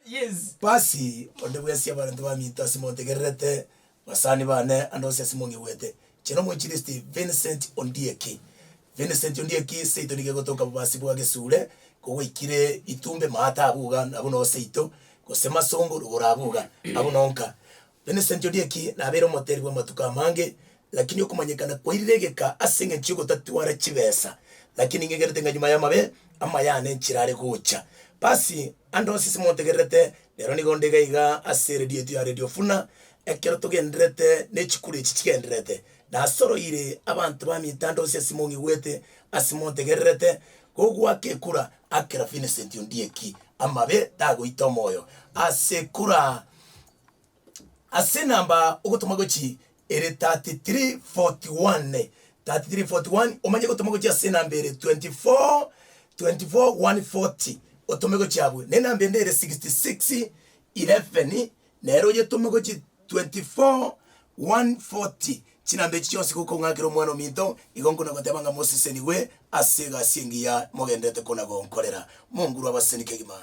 Yes. Basi onde bwesi abantu bamita simontegerete basani bane andose simongi wete. Chino mwinjilisti Vincent Ondieki. Vincent Ondieki seito nige gotoka basi bwa gesure ko wikire itumbe mata abuga abuno seito ko sema songo rugurabuga abunonka. Vincent Ondieki na bero moteri bwa matuka mange lakini okumanyekana kwa iregeka asenge chiko tatwara chibesa lakini ngegerete nganyuma ya mabe ama yane nchirare gucha. Basi ando sisi montegerete lero ni gondega iga asere die ya Radio Vuna ekero tugendrete nechikure chichigendrete na soro ire abantu bamitando sisi mongi wete asimontegerete gogwa kekura akera Vincent Ondieki amabe dago itomoyo asekura ase namba ogotomagochi ere 3341 omanye gotomagochi ase namba ere 24140 otomego chabwe nena mbende ere 6611 nero ye tomego chi 24140 chinambe chichonsi kuko ngakiro mwana minto igongo na gotebanga Moses niwe asega singia mogendete kona gonkorera Mungu abasenike gima.